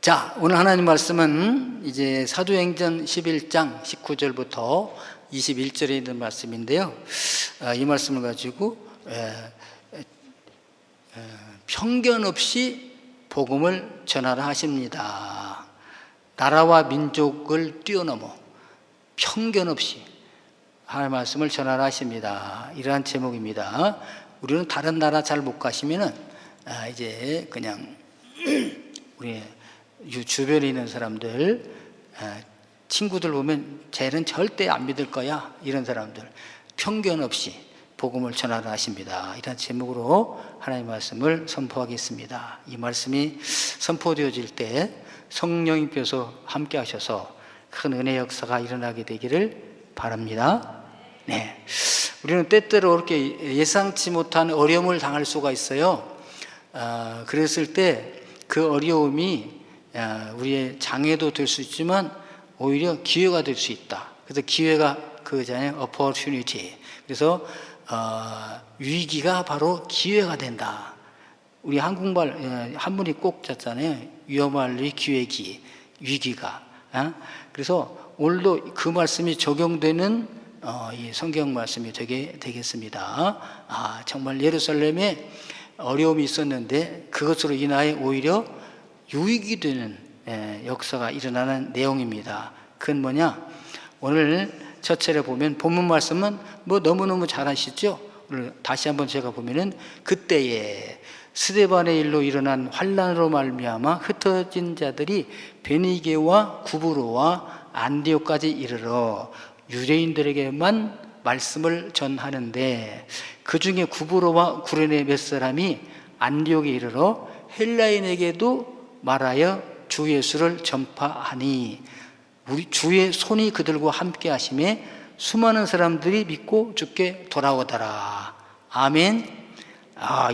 자, 오늘 하나님 말씀은 이제 사도행전 11장 19절부터 21절에 있는 말씀인데요. 이 말씀을 가지고 편견 없이 복음을 전하라 하십니다. 나라와 민족을 뛰어넘어 편견 없이 하나님 말씀을 전하라 하십니다. 이러한 제목입니다. 우리는 다른 나라 잘 못 가시면은 이제 그냥 우리 주변에 있는 사람들, 친구들 보면 쟤는 절대 안 믿을 거야, 이런 사람들 편견 없이 복음을 전하라 하십니다. 이런 제목으로 하나님의 말씀을 선포하겠습니다. 이 말씀이 선포되어질 때 성령님께서 함께 하셔서 큰 은혜 역사가 일어나게 되기를 바랍니다. 네, 우리는 때때로 이렇게 예상치 못한 어려움을 당할 수가 있어요. 그랬을 때 그 어려움이 우리의 장애도 될 수 있지만 오히려 기회가 될 수 있다. 그래서 기회가 그거잖아요. opportunity. 그래서 위기가 바로 기회가 된다. 우리 한국말 한 분이 꼭 짰잖아요. 위험할 기회기, 위기가. 그래서 오늘도 그 말씀이 적용되는 이 성경 말씀이 되겠습니다. 정말 예루살렘에 어려움이 있었는데 그것으로 인하여 오히려 유익이 되는 역사가 일어나는 내용입니다. 그건 뭐냐? 오늘 첫 차례 보면 본문 말씀은 뭐 너무너무 잘 아시죠? 오늘 다시 한번 제가 보면은 그때에 스데반의 일로 일어난 환난으로 말미암아 흩어진 자들이 베니게와 구브로와 안디옥까지 이르러 유대인들에게만 말씀을 전하는데 그 중에 구브로와 구레네 몇 사람이 안디옥에 이르러 헬라인에게도 말하여 주 예수를 전파하니 우리 주의 손이 그들과 함께 하심에 수많은 사람들이 믿고 주께 돌아오더라. 아멘.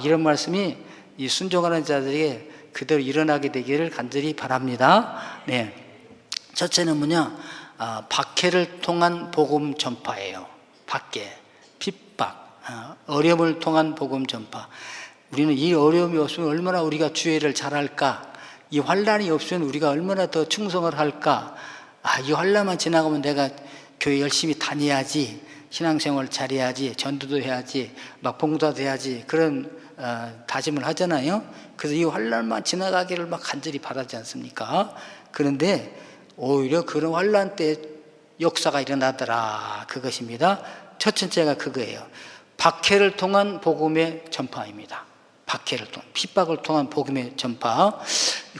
이런 말씀이 이 순종하는 자들에게 그대로 일어나게 되기를 간절히 바랍니다. 네, 첫째는 뭐냐? 박해를 통한 복음 전파예요. 박해, 핍박, 어려움을 통한 복음 전파. 우리는 이 어려움이 없으면 얼마나 우리가 주의를 잘할까? 이 환난이 없으면 우리가 얼마나 더 충성을 할까? 이 환난만 지나가면 내가 교회 열심히 다녀야지, 신앙생활 잘해야지, 전도도 해야지, 막 봉사도 해야지, 그런 다짐을 하잖아요. 그래서 이 환난만 지나가기를 막 간절히 바라지 않습니까? 그런데 오히려 그런 환난 때 역사가 일어나더라. 그것입니다. 첫 번째가 그거예요. 박해를 통한 복음의 전파입니다. 박해를 통한, 핍박을 통한 복음의 전파.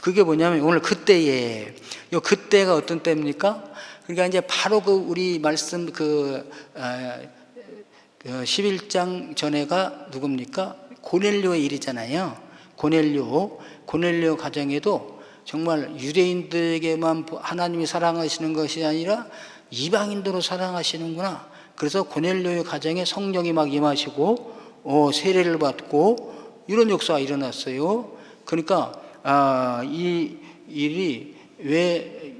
그게 뭐냐면 오늘 그때에, 그때가 어떤 때입니까? 그러니까 이제 바로 우리 말씀 11장 전에가 누굽니까? 고넬료의 일이잖아요. 고넬료 가정에도 정말 유대인들에게만 하나님이 사랑하시는 것이 아니라 이방인들로 사랑하시는구나. 그래서 고넬료의 가정에 성령이 막 임하시고 세례를 받고 이런 역사가 일어났어요. 그러니까 이 일이 왜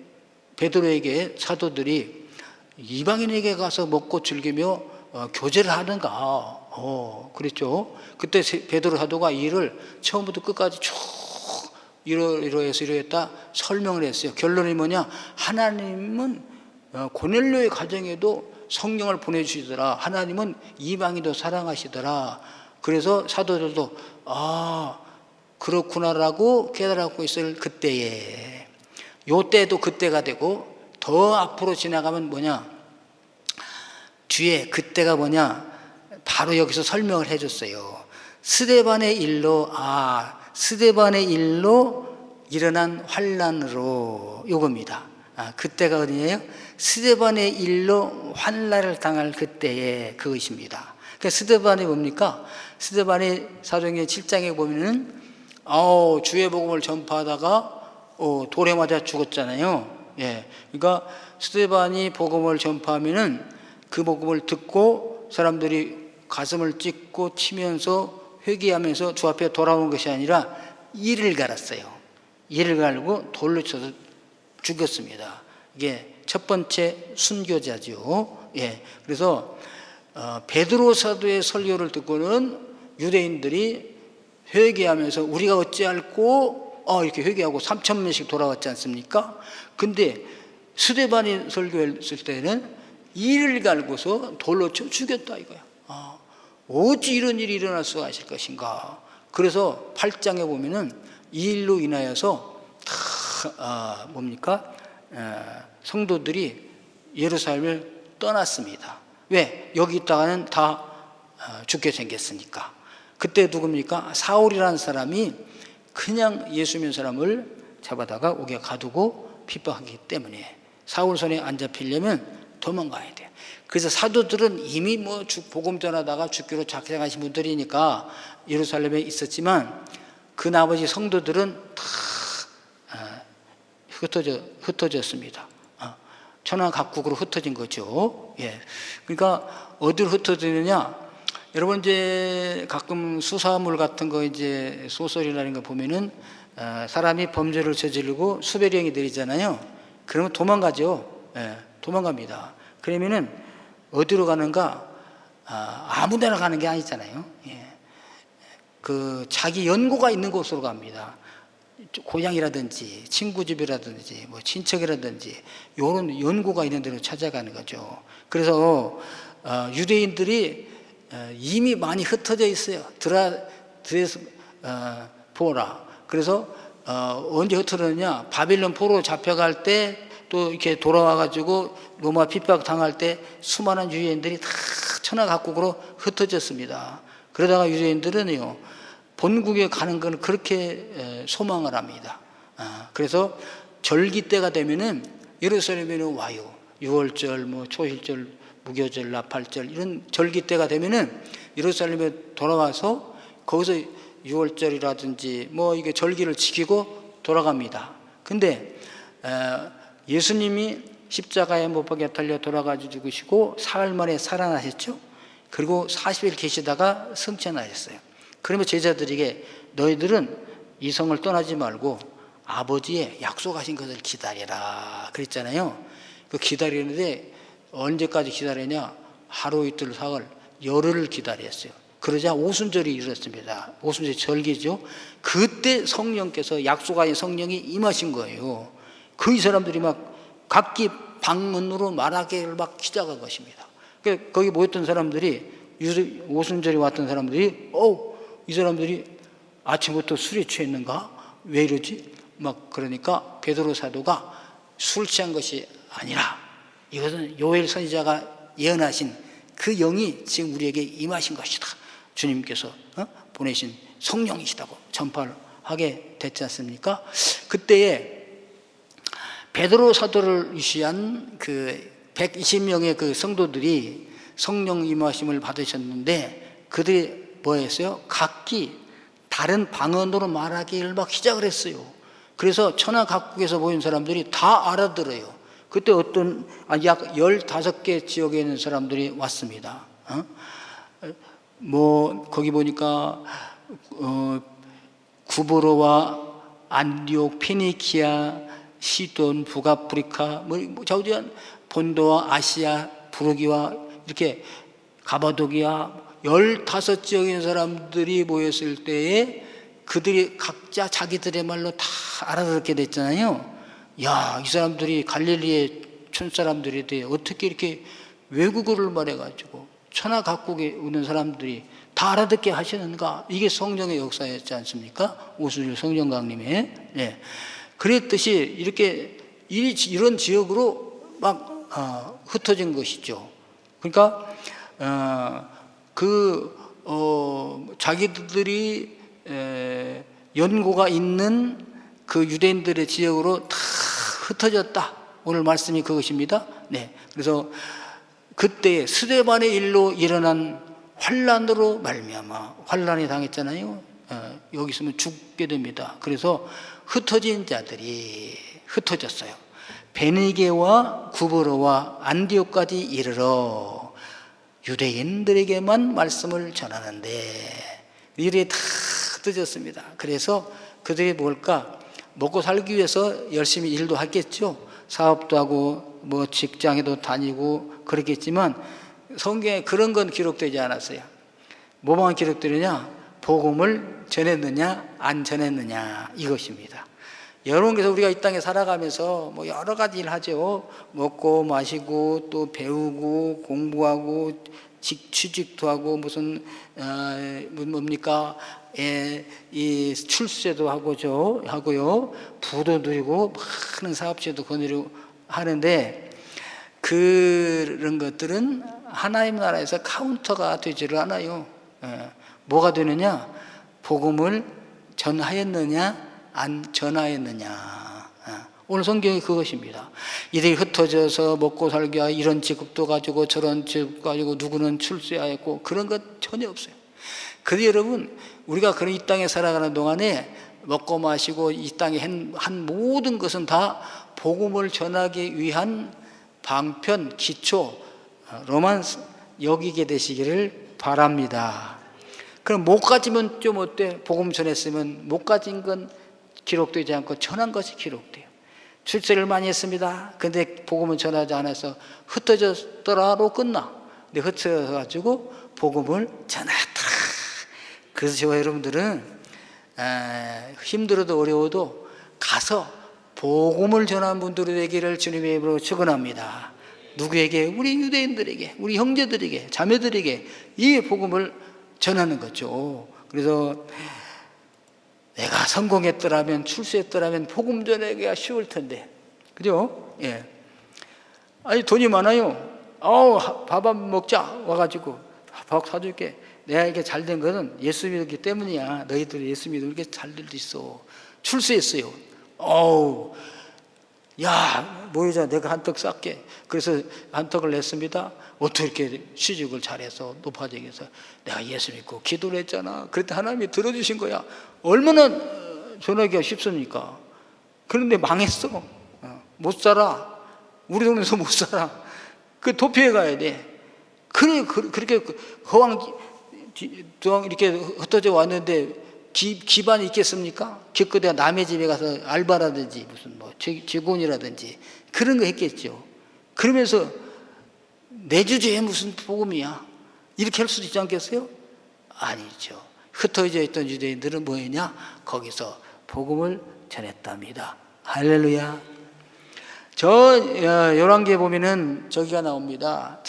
베드로에게 사도들이 이방인에게 가서 먹고 즐기며 교제를 하는가? 그랬죠. 그때 베드로 사도가 이 일을 처음부터 끝까지 쭉 이러해서 이러했다 설명을 했어요. 결론이 뭐냐? 하나님은 고넬료의 가정에도 성령을 보내주시더라. 하나님은 이방인도 사랑하시더라. 그래서 사도들도 그렇구나라고 깨달았고 있을 그때에, 요 때도 그때가 되고 더 앞으로 지나가면 뭐냐? 뒤에 그때가 뭐냐? 바로 여기서 설명을 해줬어요. 스데반의 일로 일어난 환난으로, 요겁니다. 그때가 어디예요? 스데반의 일로 환난을 당할 그때에 그것입니다. 그러니까 스데반이 뭡니까? 스데반이 사도행전 7장에 보면은 주의 복음을 전파하다가 돌에 맞아 죽었잖아요. 예, 그러니까 스데반이 복음을 전파하면은 그 복음을 듣고 사람들이 가슴을 찢고 치면서 회개하면서 주 앞에 돌아오는 것이 아니라 이를 갈았어요. 이를 갈고 돌로 쳐서 죽였습니다. 이게 첫 번째 순교자죠. 예, 그래서 베드로 사도의 설교를 듣고는 유대인들이 회개하면서 우리가 어찌할꼬 이렇게 회개하고 3,000명씩 돌아왔지 않습니까? 근데 스데반이 설교했을 때는 이를 갈고서 돌로 쳐 죽였다 이거야. 어찌 이런 일이 일어날 수가 있을 것인가. 그래서 8장에 보면은 이 일로 인하여서 성도들이 예루살렘을 떠났습니다. 왜? 여기 있다가는 다 죽게 생겼으니까. 그때 누굽니까? 사울이라는 사람이 그냥 예수 믿는 사람을 잡아다가 옥에 가두고 핍박하기 때문에 사울 손에 안 잡히려면 도망가야 돼요. 그래서 사도들은 이미 복음 전하다가 죽기로 작정하신 분들이니까 예루살렘에 있었지만 그 나머지 성도들은 다 흩어졌습니다. 천하각국으로 흩어진 거죠. 예. 그러니까 어디로 흩어지느냐? 여러분 이제 가끔 수사물 같은 거 이제 소설이라는 거 보면은 사람이 범죄를 저지르고 수배령이 내리잖아요. 그러면 도망가죠. 예. 도망갑니다. 그러면은 어디로 가는가? 아무데나 가는 게 아니잖아요. 예. 그 자기 연고가 있는 곳으로 갑니다. 고향이라든지 친구 집이라든지 친척이라든지 이런 연고가 있는 데로 찾아가는 거죠. 그래서 유대인들이 이미 많이 흩어져 있어요. 포라. 그래서 언제 흩어졌냐? 바빌론 포로 잡혀갈 때 또 이렇게 돌아와가지고 로마 핍박 당할 때 수많은 유대인들이 다 천하각국으로 흩어졌습니다. 그러다가 유대인들은요 본국에 가는 건 그렇게 소망을 합니다. 그래서 절기 때가 되면은 예루살렘에는 와요. 6월절, 초일절, 무교절, 나팔절 이런 절기 때가 되면은 예루살렘에 돌아와서 거기서 6월절이라든지 이게 절기를 지키고 돌아갑니다. 근데 예수님이 십자가에 못 박혀 달려 돌아가지고 죽으시고 사흘 만에 살아나셨죠. 그리고 40일 계시다가 승천하셨어요. 그러면 제자들에게 너희들은 이 성을 떠나지 말고 아버지의 약속하신 것을 기다려라 그랬잖아요. 그 기다리는데 언제까지 기다리냐? 하루 이틀 사흘 열흘을 기다렸어요. 그러자 오순절이 이르렀습니다. 오순절 절기죠. 그때 성령께서 약속하신 성령이 임하신 거예요. 그 이 사람들이 막 각기 방문으로 말하기를 막 시작한 것입니다. 거기 모였던 사람들이 오순절에 왔던 사람들이 이 사람들이 아침부터 술에 취했는가? 왜 이러지? 그러니까 베드로 사도가 술 취한 것이 아니라 이것은 요엘 선지자가 예언하신 그 영이 지금 우리에게 임하신 것이다. 주님께서 보내신 성령이시다고 전파를 하게 됐지 않습니까? 그때에 베드로 사도를 위시한 그 120명의 그 성도들이 성령 임하심을 받으셨는데 그들이 뭐했어요? 각기 다른 방언으로 말하기를 막 시작을 했어요. 그래서 천하각국에서 모인 사람들이 다 알아들어요. 그때 약 15개 지역에 있는 사람들이 왔습니다. 거기 보니까 구브로와 안디옥, 피니키아, 시돈, 북아프리카, 자우지간 본도와 아시아, 부르기와 이렇게 가바도기아 15지역에 있는 사람들이 모였을 때에 그들이 각자 자기들의 말로 다 알아듣게 됐잖아요. 이 사람들이 갈릴리의 촌사람들이 어떻게 이렇게 외국어를 말해가지고 천하각국에 있는 사람들이 다 알아듣게 하시는가? 이게 성령의 역사였지 않습니까? 오순절 성령 강림에. 네. 그랬듯이 이렇게 이런 지역으로 막 흩어진 것이죠. 그러니까 자기들이 연고가 있는 그 유대인들의 지역으로 다 흩어졌다. 오늘 말씀이 그것입니다. 네. 그래서 그때 스데반의 일로 일어난 환란으로 말미암아 환란이 당했잖아요. 여기 있으면 죽게 됩니다. 그래서 흩어진 자들이 흩어졌어요. 베니게와 구브로와 안디옥까지 이르러 유대인들에게만 말씀을 전하는데 일이 다 흩어졌습니다. 그래서 그들이 뭘까? 먹고 살기 위해서 열심히 일도 하겠죠. 사업도 하고 직장에도 다니고 그렇겠지만 성경에 그런 건 기록되지 않았어요. 뭐만 기록되느냐? 복음을 전했느냐 안 전했느냐 이것입니다. 여러분께서 우리가 이 땅에 살아가면서 뭐 여러 가지 일 하죠. 먹고 마시고 또 배우고 공부하고 취직도 하고 무슨 뭡니까? 이 출세도 하고요. 부도 누리고 많은 사업체도 거느리고 하는데 그런 것들은 하나님 나라에서 카운터가 되지를 않아요. 뭐가 되느냐? 복음을 전하였느냐 안 전하였느냐. 오늘 성경이 그것입니다. 이들이 흩어져서 먹고 살기 위해 이런 직업도 가지고 저런 직업 가지고 누구는 출세하였고 그런 것 전혀 없어요. 그런데 여러분 우리가 그런 이 땅에 살아가는 동안에 먹고 마시고 이 땅에 한 모든 것은 다 복음을 전하기 위한 방편, 기초, 로만스 여기게 되시기를 바랍니다. 그럼 못 가지면 좀 어때? 복음 전했으면 못 가진 건 기록되지 않고 전한 것이 기록돼요. 출세를 많이 했습니다. 근데 복음은 전하지 않아서 흩어졌더라로 끝나. 근데 흩어져가지고 복음을 전했더라. 그래서 저와 여러분들은 힘들어도 어려워도 가서 복음을 전한 분들이 되기를 주님의 이름으로 축원합니다. 누구에게? 우리 유대인들에게, 우리 형제들에게, 자매들에게 이 복음을 전하는 거죠. 그래서 내가 성공했더라면, 출세했더라면 복음 전하기가 쉬울 텐데, 그죠? 예. 아니 돈이 많아요. 밥 한 먹자 와가지고 밥 사줄게. 내가 이렇게 잘된 것은 예수 믿었기 때문이야. 너희들이 예수 믿으면 이렇게 잘 될 수 있어. 출세했어요. 야, 모이자 내가 한턱 쌀게. 그래서 한턱을 냈습니다. 어떻게 이렇게 취직을 잘해서 높아지게 해서 내가 예수 믿고 기도를 했잖아. 그랬더니 하나님이 들어주신 거야. 얼마나 전하기가 쉽습니까? 그런데 망했어. 못 살아. 우리 동네에서 못 살아. 그 도피해 가야 돼. 그렇게 거왕 이렇게 흩어져 왔는데 기반이 있겠습니까? 기껏해야 남의 집에 가서 알바라든지 무슨 뭐 직원이라든지 그런 거 했겠죠. 그러면서 내 주제에 무슨 복음이야? 이렇게 할 수도 있지 않겠어요? 아니죠. 흩어져 있던 유대인들은 뭐 했냐? 거기서 복음을 전했답니다. 할렐루야. 열왕기에 보면은 저기가 나옵니다.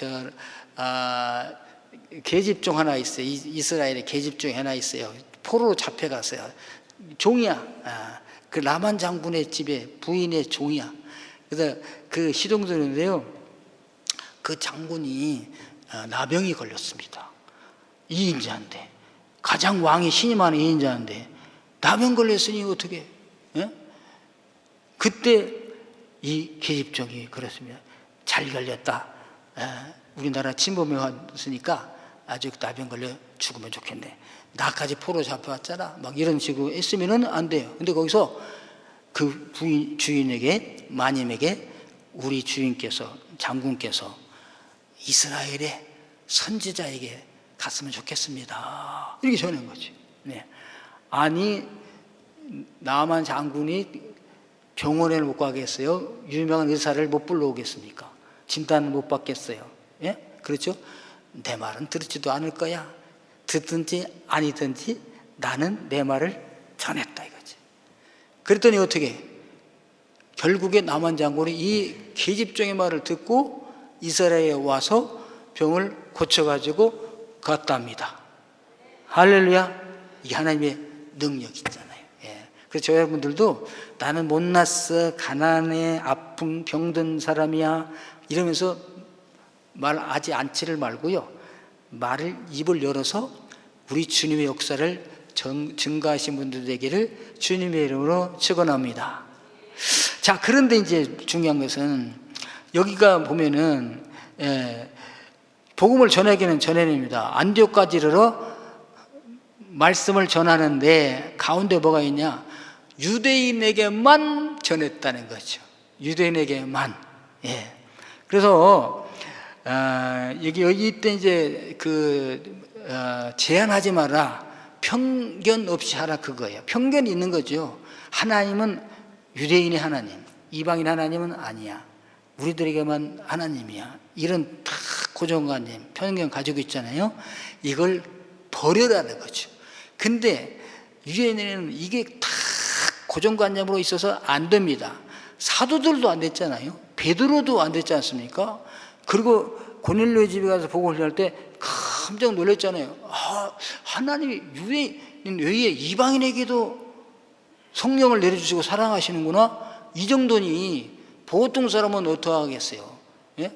계집 중 하나 있어요. 이스라엘의 계집 중에 하나 있어요. 포로로 잡혀갔어요. 종이야. 그 라만 장군의 집에 부인의 종이야. 그래서 그 시동들인데요. 그 장군이 나병이 걸렸습니다. 2인자인데 가장 왕이 신임하는 2인자인데 나병 걸렸으니 어떻게? 예? 그때 이 계집종이 그렇습니다. 잘 걸렸다. 우리나라 침범해 왔으니까 아주 나병 걸려 죽으면 좋겠네. 나까지 포로 잡혀왔잖아. 막 이런 식으로 했으면은 안 돼요. 근데 거기서 그 주인에게, 마님에게 우리 주인께서, 장군께서 이스라엘의 선지자에게 갔으면 좋겠습니다. 이렇게 전한 거지. 네. 아니, 나만 장군이 병원에 못 가겠어요? 유명한 의사를 못 불러오겠습니까? 진단을 못 받겠어요? 예? 그렇죠? 내 말은 들지도 않을 거야. 듣든지 아니든지 나는 내 말을 전했다 이거지. 그랬더니 어떻게? 결국에 나만 장군이 이 계집종의 말을 듣고 이스라엘에 와서 병을 고쳐가지고 갔답니다. 할렐루야. 이게 하나님의 능력이 있잖아요. 예. 그래서 저 여러분들도 나는 못났어, 가난해, 아픔, 병든 사람이야 이러면서 말하지 않지를 말고요. 말을 입을 열어서 우리 주님의 역사를 증가하신 분들 되기를 주님의 이름으로 축원합니다. 자, 그런데 이제 중요한 것은 여기가 보면은 복음을 전하기는 전해냅니다. 안디옥까지 이르러 말씀을 전하는데 가운데 뭐가 있냐? 유대인에게만 전했다는 거죠. 유대인에게만. 예. 그래서 여기 때 이제 제한하지 마라, 편견 없이 하라 그거예요. 편견이 있는 거죠. 하나님은 유대인의 하나님, 이방인 하나님은 아니야. 우리들에게만 하나님이야. 이런 다 고정관념, 편견 가지고 있잖아요. 이걸 버려라는 거죠. 근데 유엔에는 이게 다 고정관념으로 있어서 안 됩니다. 사도들도 안 됐잖아요. 베드로도 안 됐지 않습니까? 그리고 고넬료의 집에 가서 복음을 전할 때 깜짝 놀랐잖아요. 하나님이 유대인 외에 이방인에게도 성령을 내려주시고 사랑하시는구나. 이 정도니 보통 사람은 어떡하겠어요. 예?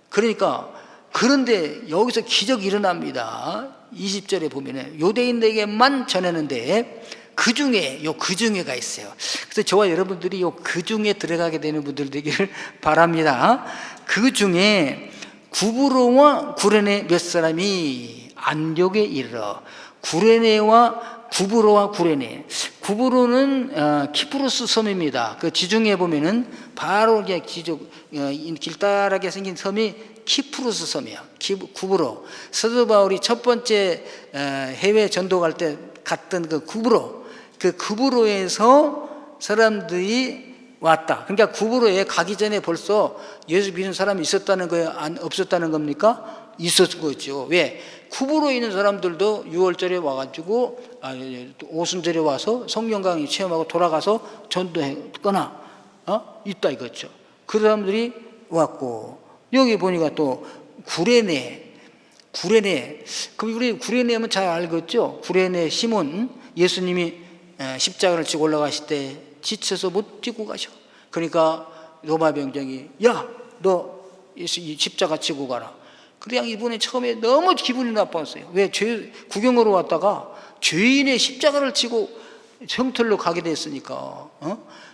그러니까 그런데 여기서 기적이 일어납니다. 20절에 보면은 유대인에게만 전하는데 그 중에가 있어요. 그래서 저와 여러분들이 그 중에 들어가게 되는 분들 되기를 바랍니다. 그 중에 구브로와 구레네 몇 사람이 안디옥에 이르러 구브로와 구레네. 구브로는 키프로스 섬입니다. 그 지중해 보면은 바로 길다랗게 생긴 섬이 키프로스 섬이야. 구브로. 사도 바울이 첫 번째 해외 전도 갈 때 갔던 그 구브로에서 사람들이 왔다. 그러니까 구브로에 가기 전에 벌써 예수 믿는 사람이 있었다는 거예요? 없었다는 겁니까? 있었던 거죠. 왜? 구브로에 있는 사람들도 6월절에 와가지고 오순절에 와서 성령 강의 체험하고 돌아가서 전도했거나 있다 이거죠. 그 사람들이 왔고, 여기 보니까 또 구레네. 우리 구레네면 잘 알겠죠? 구레네 시몬, 예수님이 십자가를 지고 올라가실 때 지쳐서 못 지고 가셔. 그러니까 로마 병정이 너 십자가 지고 가라. 그냥 이번에 처음에 너무 기분이 나빴어요. 왜? 구경으로 왔다가 죄인의 십자가를 지고 성털로 가게 됐으니까.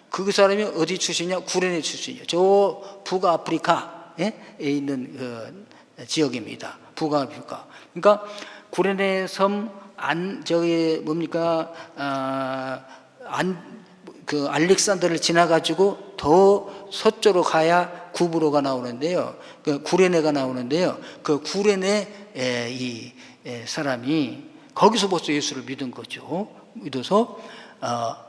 그 사람이 어디 출신이냐? 구레네 출신이에요. 저 북아프리카에 있는 그 지역입니다. 북아프리카. 그러니까 구레네 섬 그 알렉산더를 지나가지고 더 서쪽으로 가야 구브로가 나오는데요. 그 구레네가 나오는데요. 그 구레네 이 사람이 거기서 벌써 예수를 믿은 거죠. 믿어서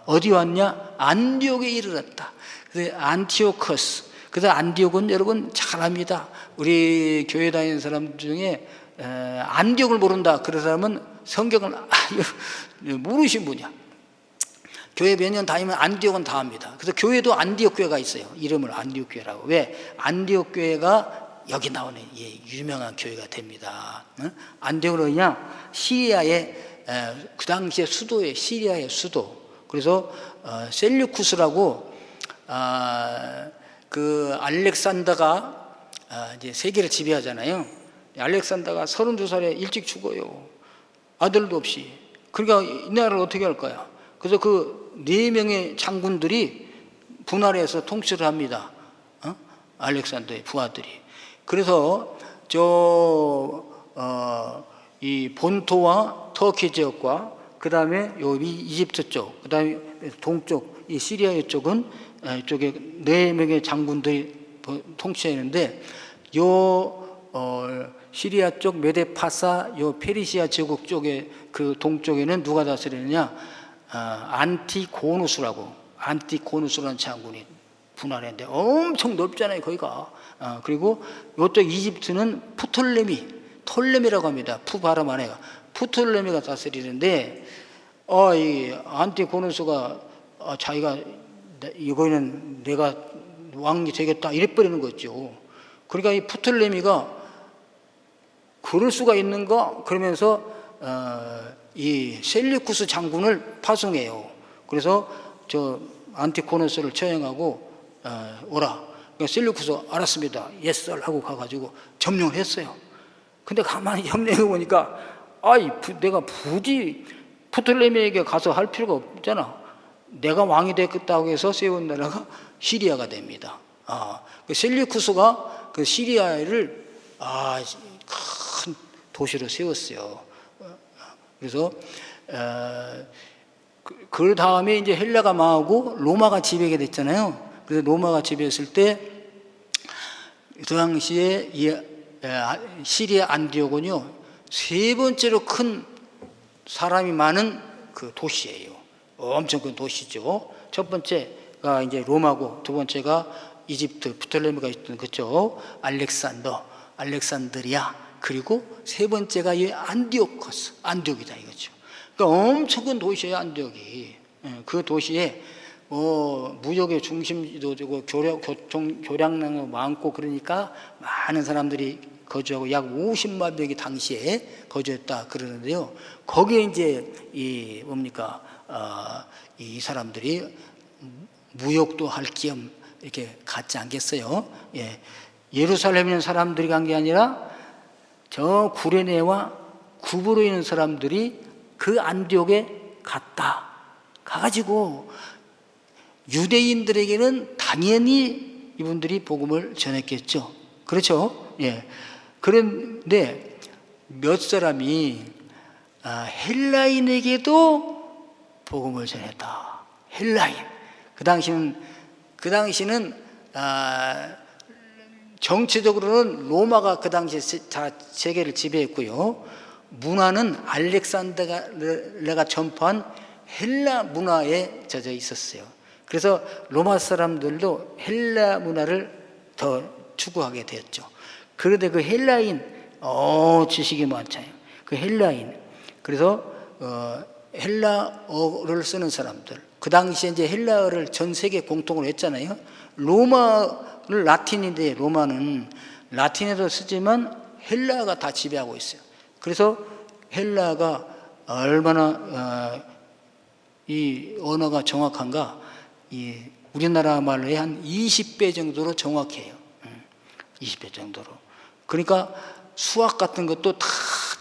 어디 왔냐? 안디옥에 이르렀다. 그래서 안티오커스. 그래서 안디옥은 여러분 잘 압니다. 우리 교회 다니는 사람 중에 안디옥을 모른다 그런 사람은 성경을 모르신 분이야. 교회 몇 년 다니면 안디옥은 다 압니다. 그래서 교회도 안디옥 교회가 있어요. 이름을 안디옥 교회라고. 왜? 안디옥 교회가 여기 나오는 유명한 교회가 됩니다. 안디옥은 어디냐? 시리아의 그 당시에 수도예요. 시리아의 수도. 그래서 셀류쿠스라고 그 알렉산더가 이제 세계를 지배하잖아요. 알렉산더가 32살에 일찍 죽어요. 아들도 없이. 그러니까 이 나라를 어떻게 할 거야? 그래서 그 4명의 장군들이 분할해서 통치를 합니다. 알렉산더의 부하들이. 그래서 이 본토와 터키 지역과 그 다음에 이집트 쪽, 그 다음에 동쪽, 이 시리아 쪽은 이쪽에 4명의 장군들이 통치했는데 시리아 쪽 메데파사, 페르시아 제국 쪽에 그 동쪽에는 누가 다스리느냐? 안티고누스라는 장군이 분할했는데 엄청 넓잖아요, 거기가. 그리고 이쪽 이집트는 톨레미라고 합니다. 푸 발음 안 해요. 프톨레미가 다스리는데, 이 안티고누스가 자기가 이거는 내가 왕이 되겠다 이래버리는 거죠. 그러니까 이 프톨레미가 그럴 수가 있는가? 그러면서 이 셀류쿠스 장군을 파송해요. 그래서 저 안티고누스를 처형하고 오라. 그러니까 셀류쿠스 알았습니다. 예스 하고 가가지고 점령을 했어요. 근데 가만히 점령해 보니까 내가 굳이 프톨레미에게 가서 할 필요가 없잖아. 내가 왕이 되겠다고 해서 세운 나라가 시리아가 됩니다. 그 셀류쿠스가 그 시리아를 큰 도시로 세웠어요. 그래서 그 다음에 이제 헬라가 망하고 로마가 지배하게 됐잖아요. 그래서 로마가 지배했을 때 그 당시에 시리아 안디옥은요 3번째로 큰 사람이 많은 그 도시예요. 엄청 큰 도시죠. 첫 번째가 이제 로마고, 두 번째가 이집트 프톨레미가 있던 그쪽 알렉산드리아, 그리고 세 번째가 이 안디옥이다 이거죠. 그러니까 엄청 큰 도시예요, 안디옥이. 그 도시에 무역의 중심지도 되고 교통 교량량도 많고, 그러니까 많은 사람들이 거주하고 약 50만 명이 당시에 거주했다 그러는데요. 거기에 이제 이 사람들이 무역도 할 겸 이렇게 갔지 않겠어요? 예. 예루살렘에 있는 사람들이 간 게 아니라 저 구레네와 구브로에 있는 사람들이 그 안디옥에 갔다. 가가지고 유대인들에게는 당연히 이분들이 복음을 전했겠죠. 그렇죠? 예. 그런데 몇 사람이 헬라인에게도 복음을 전했다. 헬라인. 그 당시는 정치적으로는 로마가 그 당시에 세계를 지배했고요. 문화는 알렉산더가 전파한 헬라 문화에 젖어 있었어요. 그래서 로마 사람들도 헬라 문화를 더 추구하게 되었죠. 그런데 그 헬라인, 지식이 많잖아요. 그 헬라인. 그래서 헬라어를 쓰는 사람들. 그 당시에 이제 헬라어를 전 세계 공통으로 했잖아요. 로마는 라틴인데, 로마는 라틴에도 쓰지만 헬라어가 다 지배하고 있어요. 그래서 헬라어가 얼마나 이 언어가 정확한가, 이 우리나라 말로의 한 20배 정도로 정확해요. 20배 정도로. 그러니까 수학 같은 것도 다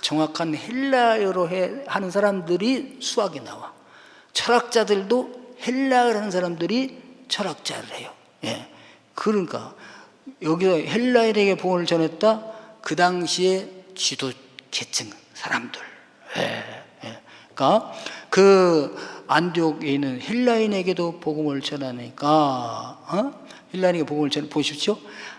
정확한 헬라어로 하는 사람들이 수학이 나와. 철학자들도 헬라어를 하는 사람들이 철학자를 해요. 예. 그러니까 여기서 헬라인에게 복음을 전했다. 그 당시에 지도 계층 사람들. 예. 예. 그러니까 그 안디옥에 있는 헬라인에게도 복음을 전하니까, 헬라인에게 복음을 보십시오.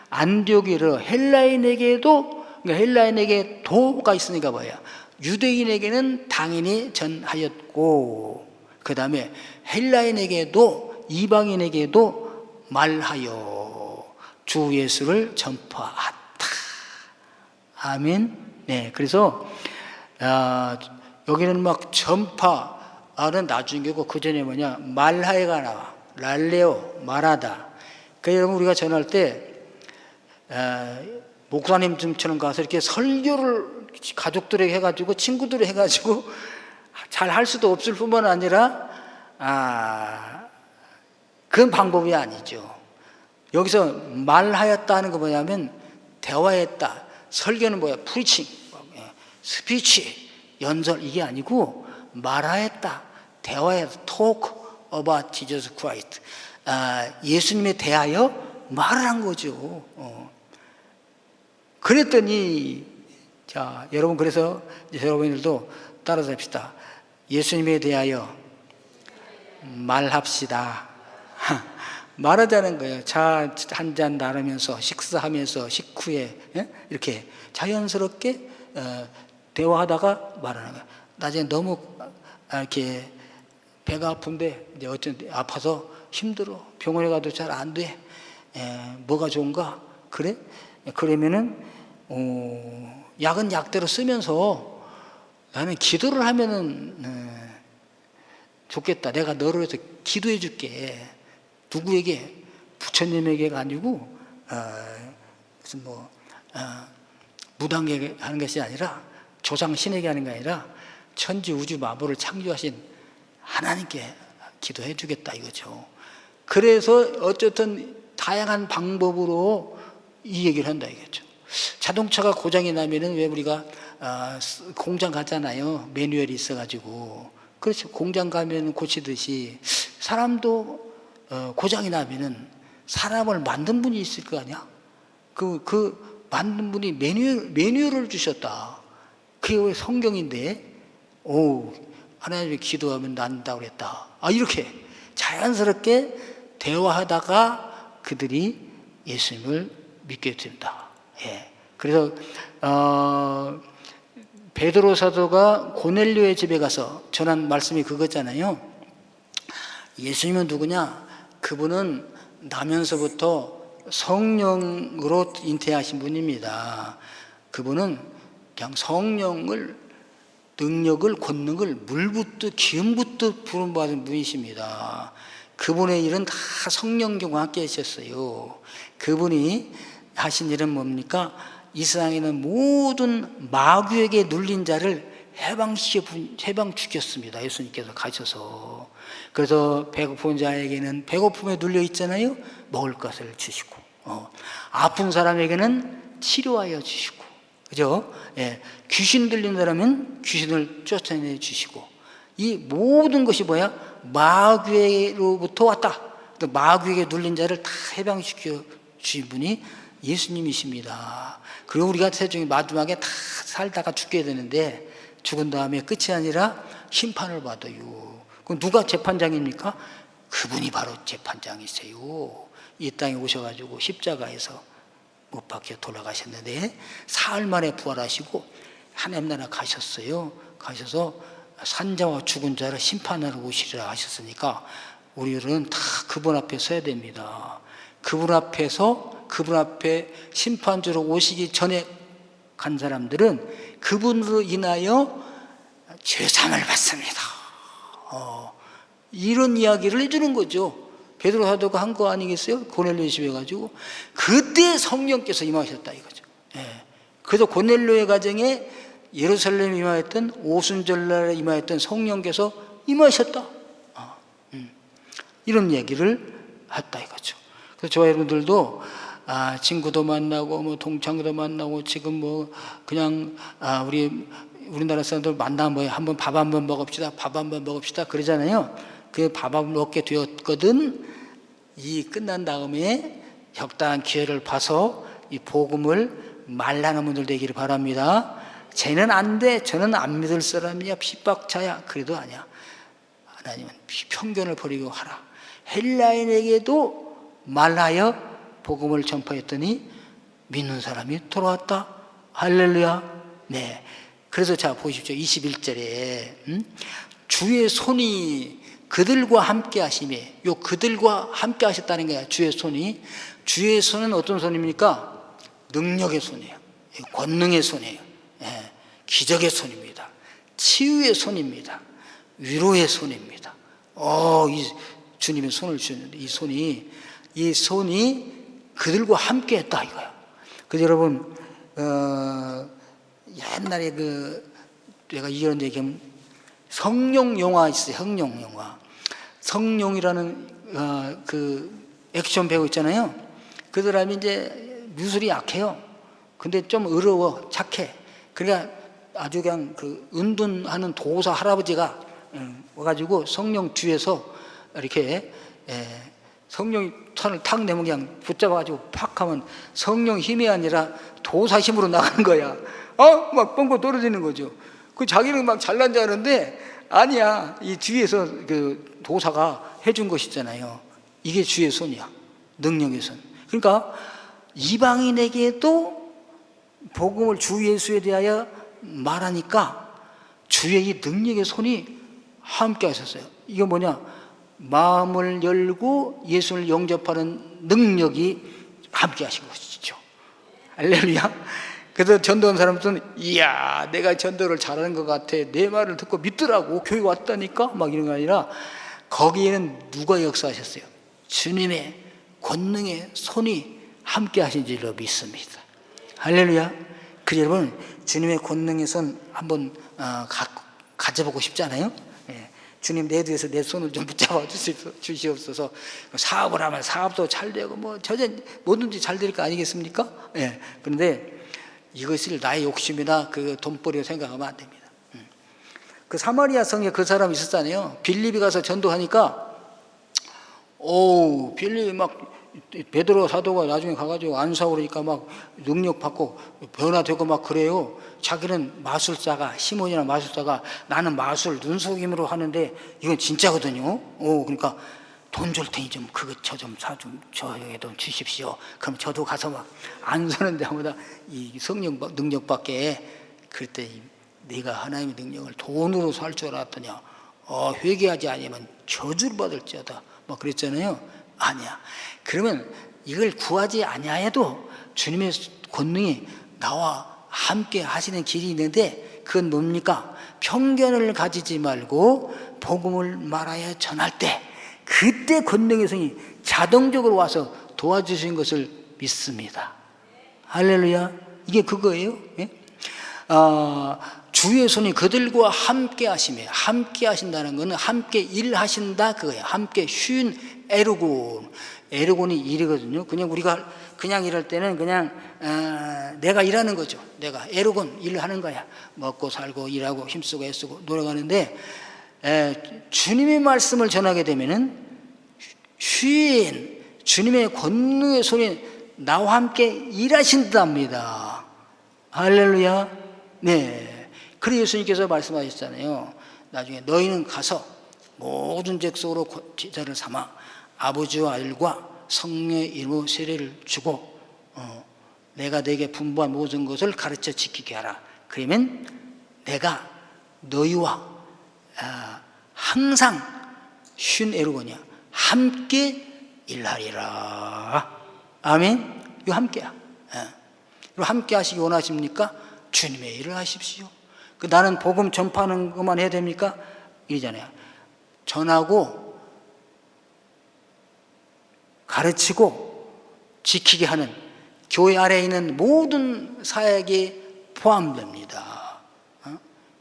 안디옥에 헬라인에게도, 그러니까 헬라인에게 도가 있으니까 뭐야? 유대인에게는 당연히 전하였고, 그 다음에 헬라인에게도, 이방인에게도 말하여 주 예수를 전파하다. 아멘. 네, 그래서 여기는 막 전파는 나중이고, 그 전에 뭐냐, 말하여가 나와. 랄레오, 말하다. 그러니까 여러분, 우리가 전할 때 목사님처럼 가서 이렇게 설교를 가족들에게 해가지고, 친구들에게 해가지고 잘 할 수도 없을 뿐만 아니라 그건 방법이 아니죠. 여기서 말하였다는 거 뭐냐면 대화했다. 설교는 뭐야? 프리칭, 스피치, 연설, 이게 아니고 말하였다. 대화했다. Talk about Jesus Christ. 예수님에 대하여 말을 한 거죠. 그랬더니, 자, 여러분, 그래서 여러분들도 따라서 합시다. 예수님에 대하여 말합시다. 말하자는 거예요. 차 한 잔 나누면서, 식사하면서, 식후에, 이렇게 자연스럽게 대화하다가 말하는 거예요. 나중에 너무 이렇게 배가 아픈데, 이제 어쩐 아파서 힘들어. 병원에 가도 잘 안 돼. 뭐가 좋은가? 그래? 그러면은, 약은 약대로 쓰면서 나는 기도를 하면은 좋겠다. 내가 너를 위해서 기도해 줄게. 누구에게? 부처님에게가 아니고, 무슨 무당에게 하는 것이 아니라, 조상신에게 하는 게 아니라, 천지 우주 만물을 창조하신 하나님께 기도해 주겠다 이거죠. 그래서 어쨌든 다양한 방법으로 이 얘기를 한다 이거죠. 자동차가 고장이 나면은 왜 우리가 공장 가잖아요. 매뉴얼이 있어가지고. 그렇죠. 공장 가면 고치듯이 사람도 고장이 나면은 사람을 만든 분이 있을 거 아니야? 그 만든 분이 매뉴얼을 주셨다. 그게 왜 성경인데, 하나님이 기도하면 난다고 그랬다. 이렇게 자연스럽게 대화하다가 그들이 예수님을 믿게 된다. 예. 그래서 베드로 사도가 고넬료의 집에 가서 전한 말씀이 그거잖아요. 예수님은 누구냐? 그분은 나면서부터 성령으로 잉태하신 분입니다. 그분은 그냥 성령을 능력을, 권능을 물붓듯 기름붓듯 부름받은 분이십니다. 그분의 일은 다 성령님과 함께 하셨어요. 그분이 하신 일은 뭡니까? 이 세상에 있는 모든 마귀에게 눌린 자를 해방시켰습니다. 예수님께서 가셔서. 그래서 배고픈 자에게는 배고픔에 눌려 있잖아요. 먹을 것을 주시고, 아픈 사람에게는 치료하여 주시고, 그죠? 예, 귀신 들린 사람은 귀신을 쫓아내 주시고, 이 모든 것이 뭐야? 마귀로부터 왔다. 또 마귀에게 눌린 자를 다 해방시켜 주신 분이 예수님이십니다. 그리고 우리가 세상에 마지막에 다 살다가 죽게 되는데, 죽은 다음에 끝이 아니라 심판을 받아요. 그럼 누가 재판장입니까? 그분이 바로 재판장이세요. 이 땅에 오셔가지고 십자가에서 못 박혀 돌아가셨는데 사흘 만에 부활하시고 하나님 나라 가셨어요. 가셔서 산자와 죽은 자를 심판하러 오시리라 하셨으니까 우리들은 다 그분 앞에 서야 됩니다. 그분 앞에 심판주로 오시기 전에 간 사람들은 그분으로 인하여 죄상을 받습니다. 이런 이야기를 해주는 거죠. 베드로 사도가 한 거 아니겠어요? 고넬료 집에 가지고 그때 성령께서 임하셨다 이거죠. 예. 그래서 고넬료의 가정에 예루살렘에 임하였던 오순절날에 임하였던 성령께서 임하셨다. 이런 얘기를 했다 이거죠. 그래서 저와 여러분들도 친구도 만나고 뭐 동창도 만나고 지금 뭐 그냥 우리나라 사람들 만나면 뭐 한번 밥 한번 먹읍시다, 밥 한번 먹읍시다 그러잖아요. 그 밥 한번 먹게 되었거든. 이 끝난 다음에 적당한 기회를 봐서 이 복음을 말라는 분들 되기를 바랍니다. 쟤는 안 돼, 저는 안 믿을 사람이야, 핍박자야. 그래도 아니야. 하나님은 편견을 버리고 하라. 헬라인에게도 말하여 복음을 전파했더니 믿는 사람이 돌아왔다. 할렐루야. 네. 그래서 자 보십시오. 21절에 주의 손이 그들과 함께 하심에, 요 그들과 함께 하셨다는 거야. 주의 손이. 주의 손은 어떤 손입니까? 능력의 손이에요. 권능의 손이에요. 예. 기적의 손입니다. 치유의 손입니다. 위로의 손입니다. 이 주님의 손을 주셨는데 이 손이 그들과 함께 했다 이거야. 그래서 여러분 옛날에 내가 이런 얘기하면 성룡 영화 있어요. 성룡 영화. 성룡이라는 액션 배우 있잖아요. 그 사람이 이제 미술이 약해요. 근데 좀 어려워, 착해. 그러니까 아주 그냥 은둔하는 도사 할아버지가 와가지고 성룡 뒤에서 이렇게 성령이 손을 탁 내면 그냥 붙잡아가지고 팍 하면 성령 힘이 아니라 도사 힘으로 나가는 거야. 막 뻥뻥 떨어지는 거죠. 자기는 막 잘난 줄 아는데 아니야. 이 뒤에서 도사가 해준 것이잖아요. 이게 주의 손이야. 능력의 손. 그러니까 이방인에게도 복음을 주 예수에 대하여 말하니까 주의 이 능력의 손이 함께 하셨어요. 이게 뭐냐? 마음을 열고 예수를 영접하는 능력이 함께 하신 것이죠. 할렐루야. 그래서 전도한 사람들은 이야 내가 전도를 잘하는 것 같아, 내 말을 듣고 믿더라고, 교회 왔다니까 막 이런 게 아니라 거기에는 누가 역사하셨어요? 주님의 권능의 손이 함께 하신 줄로 믿습니다. 할렐루야. 그래서 여러분 주님의 권능의 손 한번 가져보고 싶지 않아요? 예. 주님 내 뒤에서 내 손을 좀 붙잡아 주시옵소서. 사업을 하면 사업도 잘 되고 뭐든지 잘 될 거 아니겠습니까? 예. 그런데 이것을 나의 욕심이나 돈벌이로 생각하면 안 됩니다. 그 사마리아 성에 그 사람이 있었잖아요. 빌립이 가서 전도하니까 빌립이 막 베드로 사도가 나중에 가가지고 안수하니까 막 능력 받고 변화되고 막 그래요. 자기는 마술사가, 시몬이나 마술사가 나는 마술 눈속임으로 하는데 이건 진짜거든요. 그러니까 돈 줄 테니 좀 저 좀 사 좀 저에게 돈 주십시오. 그럼 저도 가서 막 안수하는 데마다 이 성령 능력 받게. 그랬더니 네가 하나님의 능력을 돈으로 살 줄 알았더니 회개하지 아니면 저주를 받을지어다 막 그랬잖아요. 아니야. 그러면 이걸 구하지 아니하여도 주님의 권능이 나와 함께 하시는 길이 있는데 그건 뭡니까? 편견을 가지지 말고 복음을 말하여 전할 때 그때 권능의 성이 자동적으로 와서 도와주신 것을 믿습니다. 할렐루야. 이게 그거예요. 예? 주의 손이 그들과 함께 하시며, 함께 하신다는 것은 함께 일하신다 그거예요. 함께 쉰 에르곤이 일이거든요. 그냥 우리가 그냥 일할 때는 그냥 내가 일하는 거죠. 내가 에르곤 일을 하는 거야. 먹고 살고 일하고 힘쓰고 애쓰고 노력하는데 주님의 말씀을 전하게 되면은 쉰 주님의 권능의 손이 나와 함께 일하신답니다. 할렐루야. 네. 그래서 예수님께서 말씀하셨잖아요. 나중에 너희는 가서 모든 족속으로 제자를 삼아 아버지와 아들과 성령의 이름으로 세례를 주고 내가 너에게 분부한 모든 것을 가르쳐 지키게 하라. 그러면 내가 너희와 항상 쉰 에르고냐 함께 일하리라. 아멘. 이거 함께야. 그리고 함께 하시기 원하십니까? 주님의 일을 하십시오. 나는 복음 전파하는 것만 해야 됩니까? 이러잖아요. 전하고 가르치고 지키게 하는 교회 아래에 있는 모든 사역에 포함됩니다.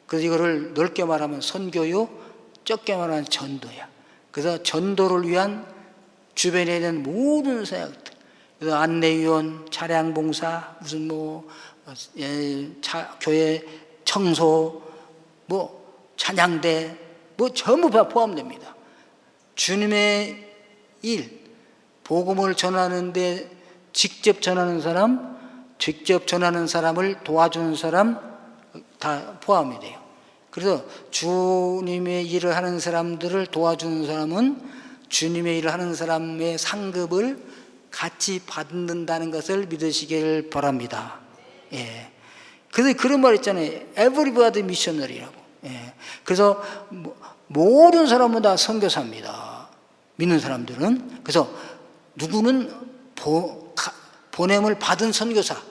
그래서 이거를 넓게 말하면 선교요, 적게 말하면 전도야. 그래서 전도를 위한 주변에 있는 모든 사역들, 그래서 안내위원, 차량봉사, 무슨 교회 청소, 찬양대, 전부 다 포함됩니다. 주님의 일, 복음을 전하는데 직접 전하는 사람, 직접 전하는 사람을 도와주는 사람 다 포함이 돼요. 그래서 주님의 일을 하는 사람들을 도와주는 사람은 주님의 일을 하는 사람의 상급을 같이 받는다는 것을 믿으시길 바랍니다. 예. 그래서 그런 말 있잖아요. Everybody missionary라고. 예. 그래서 모든 사람은 다 선교사입니다. 믿는 사람들은. 그래서 누구는 보냄을 받은 선교사,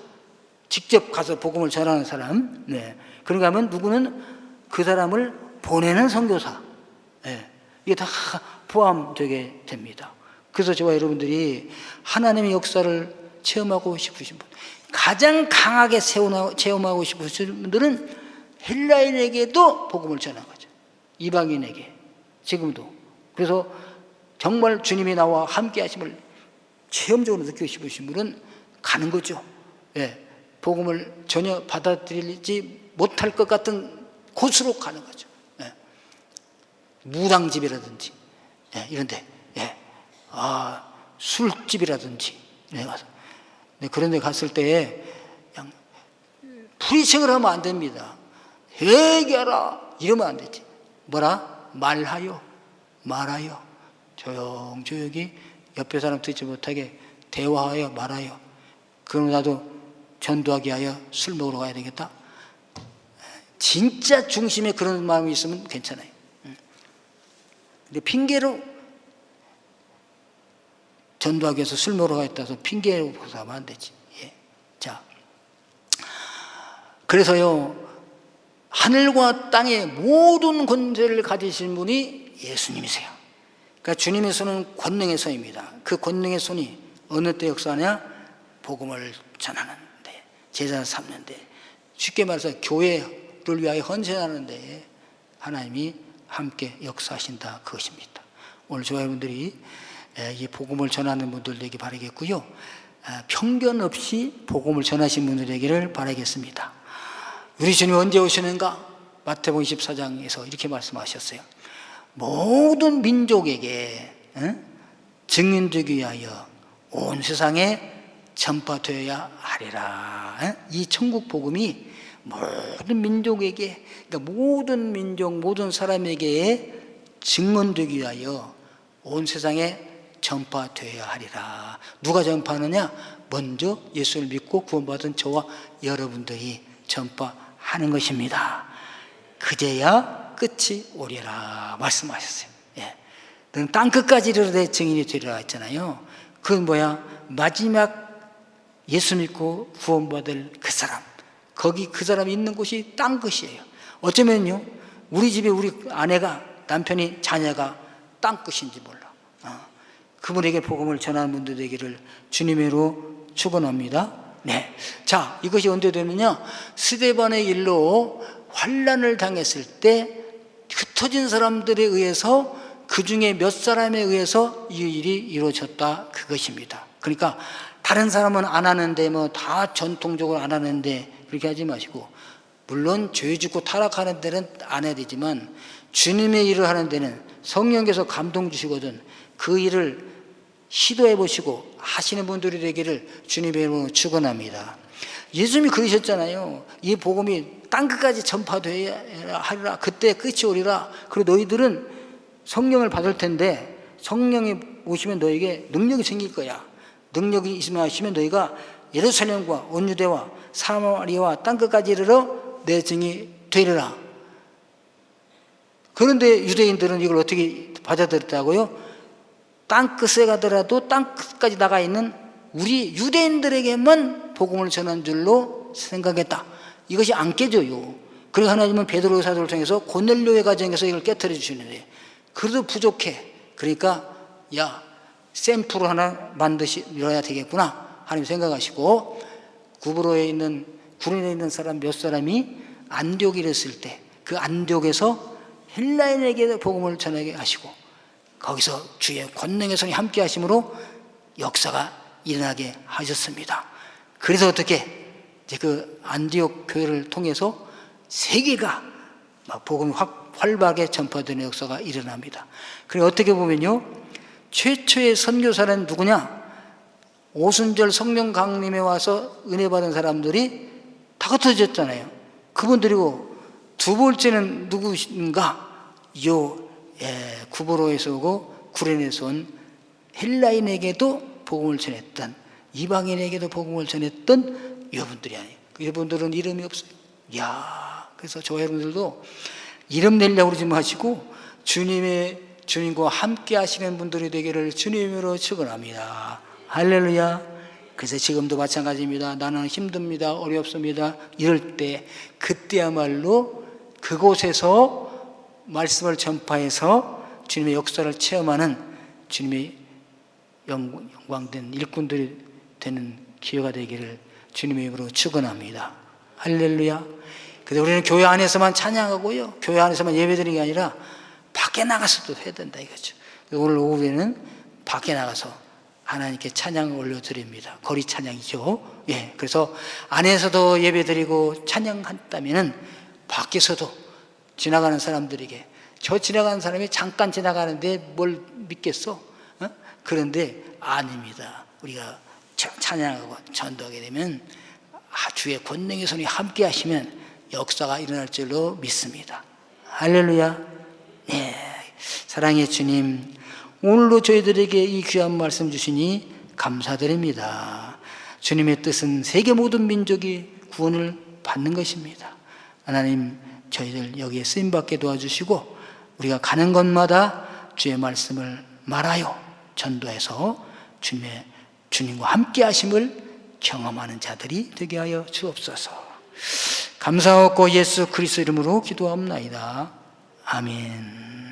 직접 가서 복음을 전하는 사람. 네. 그런가 하면 누구는 그 사람을 보내는 선교사. 네. 이게 다 포함되게 됩니다. 그래서 저와 여러분들이 하나님의 역사를 체험하고 싶으신 분, 가장 강하게 체험하고 싶으신 분들은 헬라인에게도 복음을 전한 거죠. 이방인에게 지금도. 그래서 정말 주님이 나와 함께 하심을 체험적으로 느끼고 싶으신 분은 가는 거죠. 예, 복음을 전혀 받아들이지 못할 것 같은 곳으로 가는 거죠. 예, 무당집이라든지 이런데, 술집이라든지 가서. 그런 데 갔을 때 그냥 프리칭을 하면 안 됩니다. 회개하라 이러면 안 되지. 뭐라? 말하여 조용히 옆에 사람 듣지 못하게 대화하여 말하여. 그럼 나도 전도하게 하여 술 먹으러 가야 되겠다. 진짜 중심에 그런 마음이 있으면 괜찮아요. 근데 핑계로 전도하기 위해서 술 먹으러 가겠다 해서 핑계로 하면 안 되지. 예. 자, 그래서요, 하늘과 땅의 모든 권세를 가지신 분이 예수님이세요. 그러니까 주님의 손은 권능의 손입니다. 그 권능의 손이 어느 때 역사하냐? 복음을 전하는데, 제자를 삼는데, 쉽게 말해서 교회를 위하여 헌신하는데 하나님이 함께 역사하신다 그것입니다. 오늘 저와 여러분들이 이 복음을 전하는 분들 되기 바라겠고요. 편견 없이 복음을 전하신 분들 되기를 바라겠습니다. 우리 주님 언제 오시는가? 마태복음 24장에서 이렇게 말씀하셨어요. 모든 민족에게 증인되기 위하여 온 세상에 전파되어야 하리라. 이 천국 복음이 모든 민족에게, 그러니까 모든 민족, 모든 사람에게 증언되기 위하여 온 세상에 전파되어야 하리라. 누가 전파하느냐? 먼저 예수를 믿고 구원받은 저와 여러분들이 전파하는 것입니다. 그제야 끝이 오리라 말씀하셨어요. 예. 너는 땅끝까지 이르러 증인이 되리라 했잖아요. 그건 뭐야? 마지막 예수 믿고 구원받을 그 사람, 거기 그 사람이 있는 곳이 땅끝이에요. 어쩌면요, 우리 집에 우리 아내가, 남편이, 자녀가 땅끝인지 몰라. 그분에게 복음을 전하는 분들 되기를 주님으로 축원합니다. 네. 자, 이것이 언제 되느냐? 스데반의 일로 환난을 당했을 때 흩어진 사람들에 의해서, 그 중에 몇 사람에 의해서 이 일이 이루어졌다, 그것입니다. 그러니까 다른 사람은 안 하는데, 뭐 다 전통적으로 안 하는데 그렇게 하지 마시고, 물론 죄 짓고 타락하는 데는 안 해야 되지만 주님의 일을 하는 데는 성령께서 감동 주시거든 그 일을 시도해 보시고 하시는 분들이 되기를 주님의 이름으로 축원합니다. 예수님이 그러셨잖아요. 이 복음이 땅끝까지 전파되어야 하리라. 그때 끝이 오리라. 그리고 너희들은 성령을 받을 텐데, 성령이 오시면 너에게 능력이 생길 거야. 능력이 있으면 하시면 너희가 예루살렘과 온 유대와 사마리아와 땅끝까지 이르러 내 증이 되리라. 그런데 유대인들은 이걸 어떻게 받아들였다고요? 땅끝에 가더라도 땅끝까지 나가 있는 우리 유대인들에게만 복음을 전한 줄로 생각했다. 이것이 안 깨져요. 그래서 하나님은 베드로 사도를 통해서 고넬료의 가정에서 이걸 깨트려 주시는데, 그래도 부족해. 그러니까 야, 샘플을 하나 만드셔야 되겠구나 하나님 생각하시고, 구브로에 있는, 구린에 있는 사람 몇 사람이 안디옥에 이랬을 때 그 안디옥에서 헬라인에게 복음을 전하게 하시고, 거기서 주의 권능의 손이 함께 하심으로 역사가 일어나게 하셨습니다. 그래서 어떻게 이제 그 안디옥 교회를 통해서 세계가 막 복음이 활발하게 전파되는 역사가 일어납니다. 그리고 어떻게 보면요, 최초의 선교사는 누구냐? 오순절 성령 강림에 와서 은혜 받은 사람들이 다 흩어졌잖아요. 그분들이고, 두 번째는 누구인가? 구브로에서 오고 구레네에서 온 헬라인에게도 복음을 전했던, 이방인에게도 복음을 전했던 여러분들이 아니에요. 이분들은 이름이 없어요. 그래서 저 여러분들도 이름 내려고 그러지 마시고 주님과 함께 하시는 분들이 되기를 주님으로 축원합니다. 할렐루야. 그래서 지금도 마찬가지입니다. 나는 힘듭니다, 어렵습니다, 이럴 때 그때야말로 그곳에서 말씀을 전파해서 주님의 역사를 체험하는 주님의 영광된 일꾼들이 되는 기회가 되기를 주님의 이름으로 축원합니다. 할렐루야. 그래서 우리는 교회 안에서만 찬양하고요, 교회 안에서만 예배드리는 게 아니라 밖에 나가서도 해야 된다 이거죠. 오늘 오후에는 밖에 나가서 하나님께 찬양을 올려드립니다. 거리 찬양이죠. 그래서 안에서도 예배드리고 찬양한다면은 밖에서도 지나가는 사람들에게, 저 지나가는 사람이 잠깐 지나가는데 뭘 믿겠어? 그런데 아닙니다. 우리가 찬양하고 전도하게 되면 주의 권능의 손이 함께 하시면 역사가 일어날 줄로 믿습니다. 할렐루야. 사랑의 주님, 오늘도 저희들에게 이 귀한 말씀 주시니 감사드립니다. 주님의 뜻은 세계 모든 민족이 구원을 받는 것입니다. 하나님, 저희들 여기에 쓰임받게 도와주시고, 우리가 가는 곳마다 주의 말씀을 말하여 전도해서 주님과 함께 하심을 경험하는 자들이 되게 하여 주옵소서. 감사하고 예수 그리스도 이름으로 기도합나이다. 아멘.